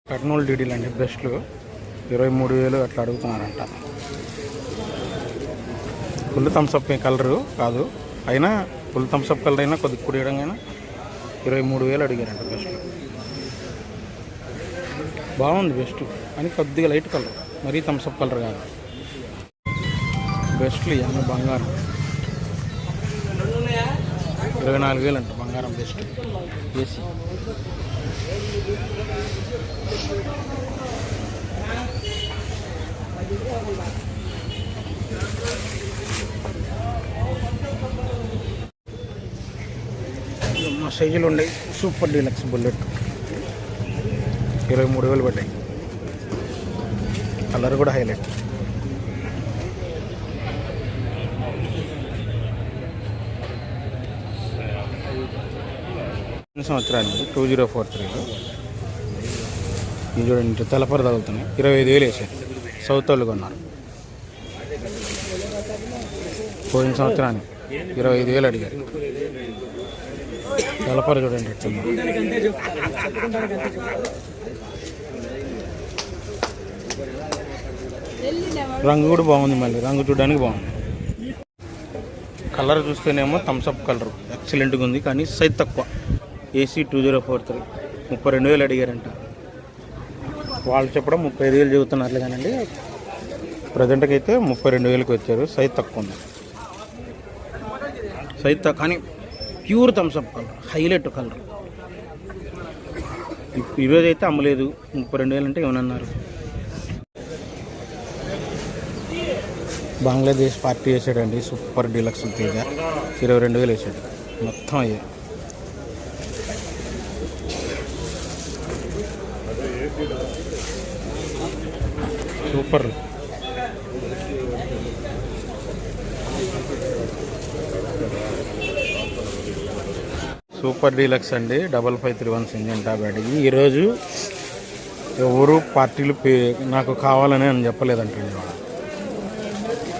కర్నూలు డీడీలు అండి బెస్ట్లు 23,000 అట్లా అడుగుతున్నారంట. ఫుల్ థమ్స్అప్ కలరు కాదు, అయినా ఫుల్ థమ్స్అప్ కలర్ అయినా కొద్దిగా కుడియడంగా 23,000 అడిగారంట బెస్ట్లు. బాగుంది బెస్ట్ అని కొద్దిగా లైట్ కలర్, మరీ థమ్స్అప్ కలర్ కాదు. బెస్ట్లు ఇవన్నీ బంగారం 24,000 అంట బంగారం బెస్ట్ ఏసీ. మా సైజులు ఉండే సూపర్ డీలక్స్ బుల్లెట్ 23,000 పడ్డాయి. కలర్ కూడా హైలైట్. సంవత్సరానికి 2043లో ఇది చూడండి, తెల్లపర తగులుతున్నాయి. 25,000 వేసారు. సౌత్ వాళ్ళు కొన్నారు. పోయిన సంవత్సరానికి 25,000 అడిగారు. తెల్లపర చూడండి ఎట్లుంది. రంగు కూడా బాగుంది, మళ్ళీ రంగు చూడడానికి బాగుంది. కలర్ చూస్తేనేమో థమ్స్అప్ కలర్ ఎక్సలెంట్గా ఉంది, కానీ సైజ్ తక్కువ. ఏసీ 2043 32,000 అడిగారంట. వాళ్ళు చెప్పడం 35,000 చెబుతున్నారు కానండి, ప్రజెంట్కి అయితే 32,000కి వచ్చారు. సైజ్ తక్కువ ఉంది, సైజ్ తక్కువ కానీ pure Thums Up colour, highlight colour. ఈరోజు అయితే అమ్మలేదు. 32,000 అంటే ఏమన్నారు. బంగ్లాదేశ్ పార్టీ వేసాడండి సూపర్ డీలక్స్ తేజ 22,000 వేసాడు. మొత్తం అయ్యే సూపర్. సూపర్ డీలక్స్ అండి 5531 సింజెంటా బ్యాటరీ. ఈరోజు ఎవరు పార్టీలు నాకు కావాలని అని చెప్పలేదంటండి,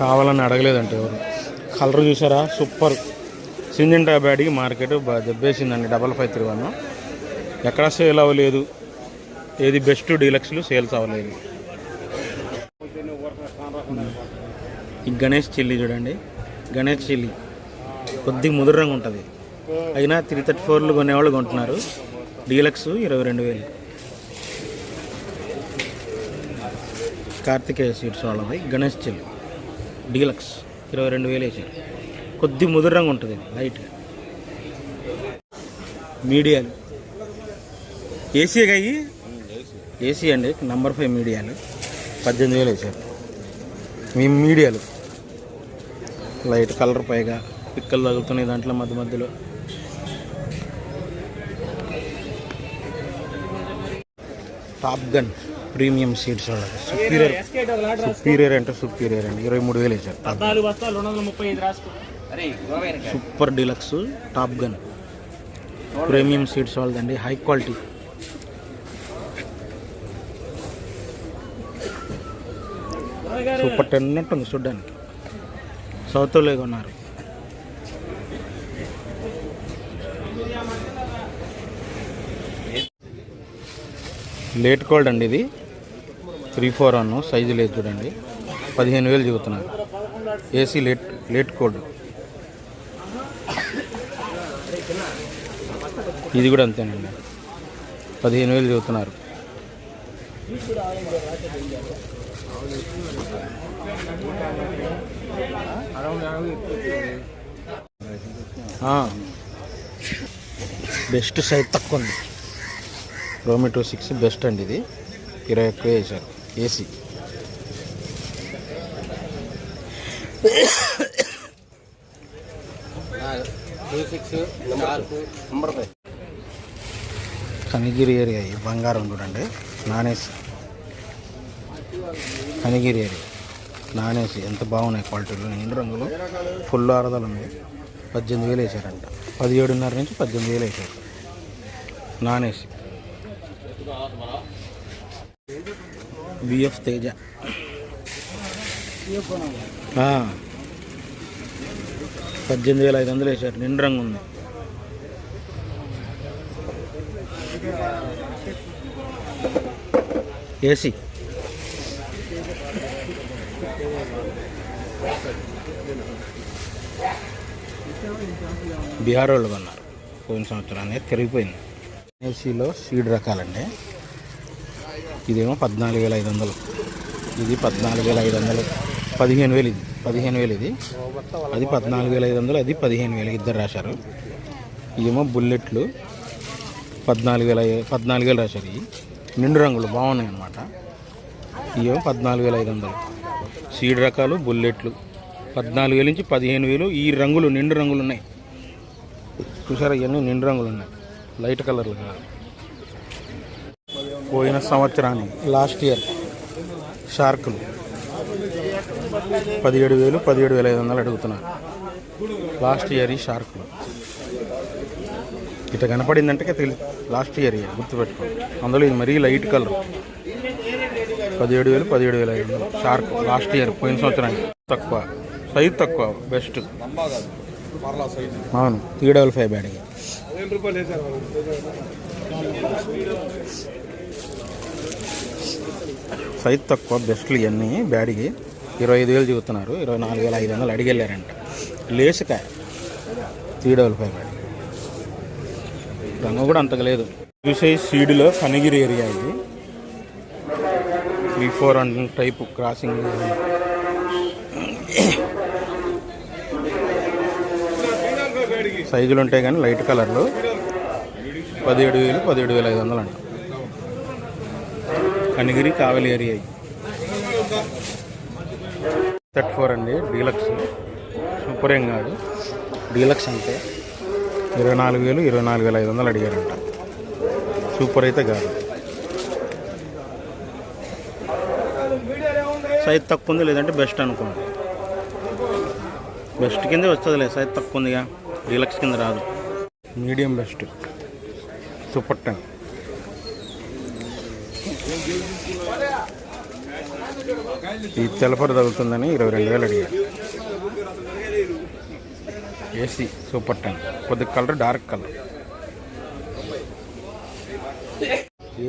కావాలని అడగలేదంటే ఎవరు. కలర్ చూసారా, సూపర్. సింజెంటా బ్యాటరీ మార్కెట్ దెబ్బేసిందండి. 5531 ఎక్కడా సేల్ అవ్వలేదు. ఏది బెస్ట్ డీలక్స్లు సేల్స్ అవ్వలేదు. ఈ గణేష్ చిల్లీ చూడండి, గణేష్ చిల్లీ కొద్దిగా ముదురు రంగు ఉంటుంది, అయినా 334 కొనేవాళ్ళు కొంటున్నారు. డీలక్స్ 22,000. కార్తికేయ సీడ్స్ వాళ్ళది గణేష్ చిల్లీ డీలక్స్ 22,000 వేసారు. కొద్ది ముదురు రంగు ఉంటుంది, లైట్ మీడియాలు. ఏసీ అయ్యి ఏసీ అండి, నంబర్ 5 మీడియాలు 18,000 వేసారు. మీ మీడియాలు లైట్ కలర్, పైగా పిక్కలు తగులుతున్నాయి దాంట్లో మధ్య మధ్యలో. టాప్ గన్ ప్రీమియం సీడ్స్ వాళ్ళది సుపీరియర్ అంటే సుపీరియర్ అండి 23,000 వేసారు. Super deluxe top gun premium seeds వాళ్ళదండి, హై క్వాలిటీ. సూపర్ 10 ఉంటుంది చూడ్డానికి. సౌత్లో కొన్నారు. లేట్ కోల్డ్ అండి ఇది 341 సైజు లేదు చూడండి, 15,000 చెబుతున్నారు. AC late cold. ఇది కూడా అంతేనండి, 15,000 చెబుతున్నారు. బెస్ట్ సైజ్ తక్కువ ఉంది. రోమి 26 బెస్ట్ అండి, ఇది 21 వేసారు. AC Kanigiri area. ఈ బంగారం చూడండి, నానేసి కనిగిరి ఏరియా నానేసి ఎంత బాగున్నాయి క్వాలిటీలు. నిండు రంగులు ఫుల్ ఆరదలు ఉంది. 18,000 వేసారంట. 17,500 నుంచి 18,000 వేసారు నానేసి. బిఎఫ్ తేజ 18,500 వేసారు. నిండు రంగు ఉంది. ఏసీ బీహార్ వాళ్ళు కొన్నారు పోయిన సంవత్సరాన్ని తిరిగిపోయింది. ఏసీలో సీడ్ రకాలండి. ఇదేమో 14,500, ఇది 14,500, 15,000, ఇది 15,000, ఇది అది 14,500, అది 15,000 ఇద్దరు రాశారు. ఇదేమో బుల్లెట్లు 14,000 రాశారు. ఇవి నిండు రంగులు బాగున్నాయి అన్నమాట. ఇవేమో 14,500 సీడ్ రకాలు బుల్లెట్లు 14,000 నుంచి 15,000. ఈ రంగులు నిండు రంగులు ఉన్నాయి చూసారా, ఇవన్నీ నిండు రంగులు ఉన్నాయి, లైట్ కలర్లు కాదు. పోయిన సంవత్సరానికి లాస్ట్ ఇయర్ షార్కులు 17,000, 17,500 అడుగుతున్నారు. లాస్ట్ ఇయర్ ఈ షార్కులు ఇట్లా కనపడిందంటే లాస్ట్ ఇయర్ గుర్తుపెట్టుకోండి. అందులో ఇది మరీ light colour 17,000, 17,500 shark last year పోయిన సంవత్సరానికి. తక్కువ సైజ్, తక్కువ బెస్ట్. అవును 355 బ్యాడ్కి. సైజ్ తక్కువ బెస్ట్లు ఇవన్నీ బ్యాడ్కి 25,000 చెబుతున్నారు. 24,500 అడిగెళ్ళారంట. లేసుకాయ 355 బ్యాడ్. రంగు కూడా అంతగా లేదు. చూసే సీడ్లో కనిగిరి ఏరియా ఇది. 3-4 టైపు క్రాసింగ్. సైజులు ఉంటాయి కానీ లైట్ కలర్లు 17,000, 17,500 అంట. కనిగిరి కావలి ఏరియా. 34 అండి డీలక్స్. సూపర్ ఏం కాదు, డీలక్స్ అంటే 24,000, 24,500 అడిగారంట. సూపర్ అయితే కాదు. సైజ్ తక్కువ ఉంది, లేదంటే బెస్ట్ అనుకోండి. బెస్ట్ కిందే వస్తుంది లేదు, సైజ్ తక్కువ ఉందిగా, డీలక్స్ కింద రాదు. Medium best super 10. ఈ తెలపర తగులుతుందని 22,000 అడిగారు. ఏసీ సూపర్ 10, కొద్ది colour dark colour.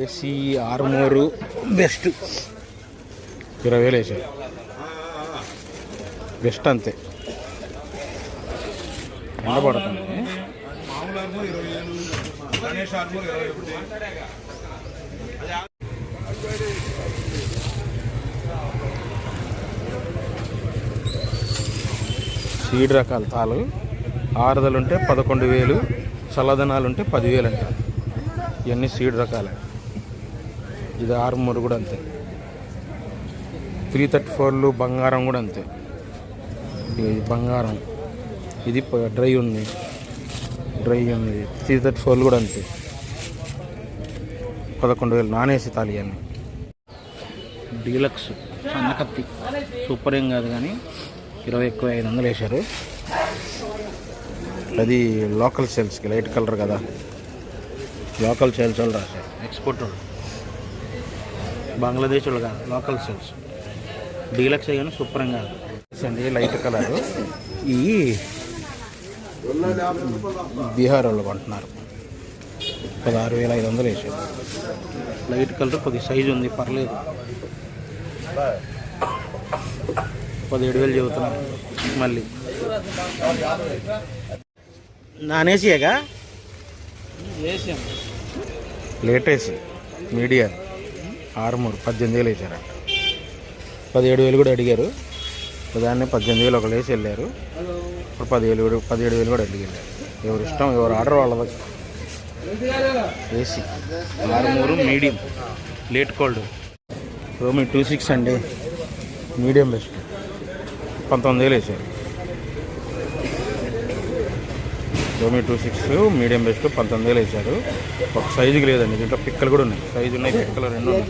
AC ఆర్మోరు best 20,000 వేసారు. బెస్ట్ అంతే, ఎండబడుతుంది. సీడ్ రకాల తాలు ఆరుదలుంటే 11,000, చల్లదనాలుంటే 10,000 అంట. ఇవన్నీ సీడ్ రకాలే. ఇది ఆర్మూరు కూడా అంతే. 334లు బంగారం కూడా అంతే. ఇది బంగారం, ఇది డ్రై ఉంది. 334లు కూడా అంతే. 11,000 నాన్ ఏసీ తాళి అన్నీ. డీలక్స్ సన్నకత్తి సూపర్ ఏం కాదు కానీ 25,500 వేశారు. అది లోకల్ సేల్స్కి, లైట్ కలర్ కదా, లోకల్ సేల్స్ వాళ్ళు రాశారు. ఎక్స్పోర్ట్ వాళ్ళు, బంగ్లాదేశ్ వాళ్ళు కాదు, లోకల్ సేల్స్. డీలక్స్ అయ్యాను సూపర్ ఏం కాదు అండి, లైట్ కలర్. ఈ బీహార్ వాళ్ళు కొంటున్నారు. 16,500 వేసారు. లైట్ కలర్, కొద్ది సైజు ఉంది, పర్లేదు. 17,000 చెబుతున్నారు. మళ్ళీ నాన్ ఏసీగా, లేట్ ఏసీ మీడియం ఆర్మూర్ 18,000 వేసారంట. 17,000 కూడా అడిగారు. దాన్ని 18,000 ఒకళ్ళు వేసి వెళ్ళారు. ఇప్పుడు 17,000 కూడా అడిగారు. ఎవరు ఇష్టం, ఎవరు ఆర్డర్ వాళ్ళది. AC Armoor medium late cold. రోమి 26 అండి, మీడియం బెస్ట్ 19,000 వేసారు. రోమి 26 మీడియం బెస్ట్ 19,000 వేసారు. ఒక సైజుకి లేదండి, దీంట్లో పిక్కలు కూడా ఉన్నాయి. సైజు ఉన్నాయి, పిక్కలు 2 ఉన్నాయి.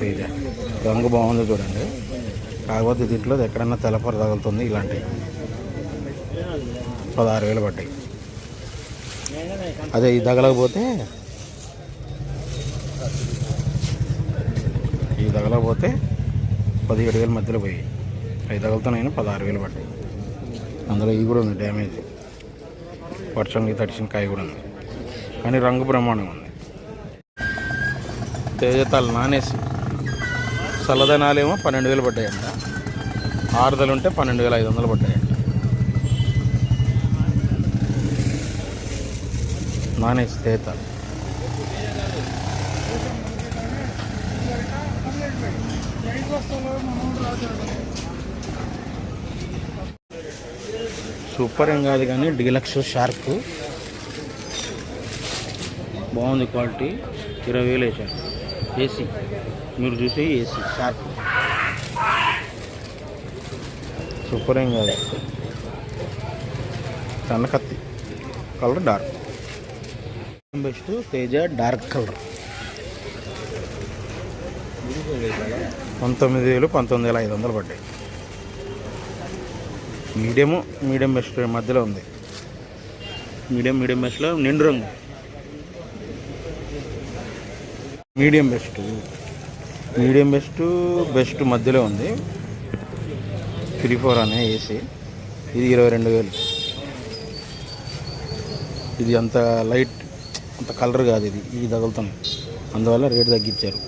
తేజ రంగు బాగుంది చూడండి. కాకపోతే దీంట్లో ఎక్కడన్నా తెల్లపొర తగులుతుంది. ఇలాంటివి 16,000 పడ్డాయి. అదే ఇది తగలకపోతే 17,000 మధ్యలో పోయి అవి తగులుతున్నాయని 16,000 పడ్డాయి. అందులో ఇవి కూడా ఉంది డ్యామేజ్, వర్షంకి తడిసిన కాయ కూడా ఉంది. కానీ రంగు బ్రహ్మాండంగా ఉంది. తేజతాలు నానేసి చల్లదనాలేమో 12,000 పడ్డాయంట. ఆరుదలు ఉంటే 12,500 పడ్డాయంట. నానేసి తేజతాలు. సూపర్ ఏం కాదు కానీ డీలక్స్ షార్క్ బాగుంది. క్వాలిటీ 20,000 వేసారు. ఏసీ మీరు చూసి ఏసీ షార్క్ సూపర్ ఏం కాదు. కన్నకత్తి colour dark. Best Teja dark colour 19,000 19,500 పడ్డాయి. మీడియం బెస్ట్ మధ్యలో ఉంది. మీడియం బెస్ట్లో నిండు రంగు. మీడియం బెస్ట్ మధ్యలో ఉంది. 3-4 అనే ఏసీ. ఇది 22,000. ఇది అంత లైట్ అంత కలర్ కాదు. ఇది తగులుతుంది, అందువల్ల రేటు తగ్గించారు.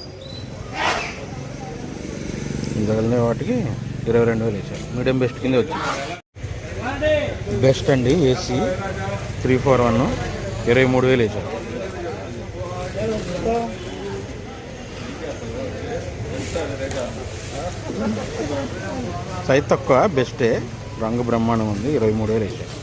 ఇది తగిలిన వాటికి 22,000 వేసారు. మీడియం బెస్ట్ కింద వచ్చింది. బెస్ట్ అండి ఏసీ 341 23,000 వేసారు. సైజ్ తక్కువ, బెస్టే, రంగు బ్రహ్మాండం ఉంది. 23,000 వేసారు.